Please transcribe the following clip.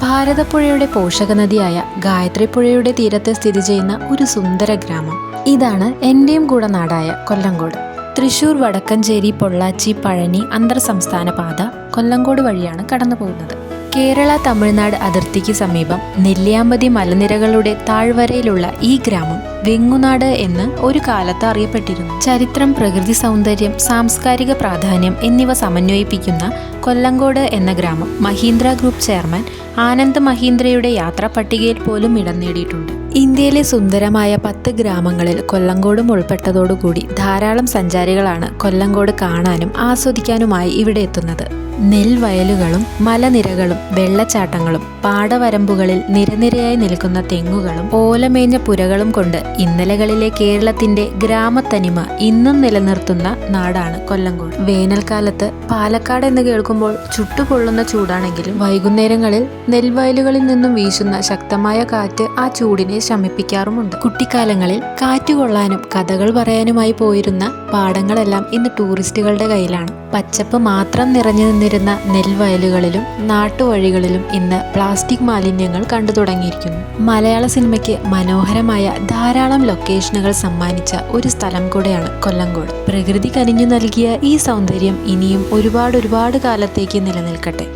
ഭാരതപ്പുഴയുടെ പോഷകനദിയായ ഗായത്രിപ്പുഴയുടെ തീരത്ത് സ്ഥിതി ചെയ്യുന്ന ഒരു സുന്ദര ഗ്രാമം. ഇതാണ് എൻ്റെയും കൂടെ നാടായ കൊല്ലങ്കോട്. തൃശൂർ, വടക്കഞ്ചേരി, പൊള്ളാച്ചി, പഴനി അന്തർ സംസ്ഥാന പാത കൊല്ലങ്കോട് വഴിയാണ് കടന്നു പോകുന്നത്. കേരള തമിഴ്നാട് അതിർത്തിക്ക് സമീപം നെല്ലിയാമ്പതി മലനിരകളുടെ താഴ്വരയിലുള്ള ഈ ഗ്രാമം വെങ്ങുനാട് എന്ന് ഒരു കാലത്ത് അറിയപ്പെട്ടിരുന്നു. ചരിത്രം, പ്രകൃതി സൗന്ദര്യം, സാംസ്കാരിക പ്രാധാന്യം എന്നിവ സമന്വയിപ്പിക്കുന്ന കൊല്ലങ്കോട് എന്ന ഗ്രാമം മഹീന്ദ്ര ഗ്രൂപ്പ് ചെയർമാൻ ആനന്ദ് മഹീന്ദ്രയുടെ യാത്രാ പട്ടികയിൽ പോലും ഇടം നേടിയിട്ടുണ്ട്. ഇന്ത്യയിലെ സുന്ദരമായ 10 ഗ്രാമങ്ങളിൽ കൊല്ലങ്കോടും ഉൾപ്പെട്ടതോടുകൂടി ധാരാളം സഞ്ചാരികളാണ് കൊല്ലങ്കോട് കാണാനും ആസ്വദിക്കാനുമായി ഇവിടെ എത്തുന്നത്. നെൽവയലുകളും മലനിരകളും വെള്ളച്ചാട്ടങ്ങളും പാടവരമ്പുകളിൽ നിരനിരയായി നിൽക്കുന്ന തെങ്ങുകളും ഓലമേഞ്ഞ പുരകളും കൊണ്ട് ഇന്നലകളിലെ കേരളത്തിന്റെ ഗ്രാമത്തനിമ ഇന്നും നിലനിർത്തുന്ന നാടാണ് കൊല്ലങ്കോട്. വേനൽക്കാലത്ത് പാലക്കാട് എന്ന് കേൾക്കുമ്പോൾ ചുട്ടുപൊള്ളുന്ന ചൂടാണെങ്കിലും വൈകുന്നേരങ്ങളിൽ നെൽവയലുകളിൽ നിന്നും വീശുന്ന ശക്തമായ കാറ്റ് ആ ചൂടിനെ ശമിപ്പിക്കാറുമുണ്ട്. കുട്ടിക്കാലങ്ങളിൽ കാറ്റുകൊള്ളാനും കഥകൾ പറയാനുമായി പോയിരുന്ന പാടങ്ങളെല്ലാം ഇന്ന് ടൂറിസ്റ്റുകളുടെ കയ്യിലാണ്. പച്ചപ്പ് മാത്രം നിറഞ്ഞു നിന്നിരുന്ന നെൽവയലുകളിലും നാട്ടുവഴികളിലും ഇന്ന് പ്ലാസ്റ്റിക് മാലിന്യങ്ങൾ കണ്ടു തുടങ്ങിയിരിക്കുന്നു. മലയാള സിനിമയ്ക്ക് മനോഹരമായ ധാരാളം ലൊക്കേഷനുകൾ സമ്മാനിച്ച ഒരു സ്ഥലം കൂടെയാണ് കൊല്ലങ്കോട്. പ്രകൃതി കനിഞ്ഞു നൽകിയ ഈ സൗന്ദര്യം ഇനിയും ഒരുപാട് കാലത്തേക്ക് നിലനിൽക്കട്ടെ.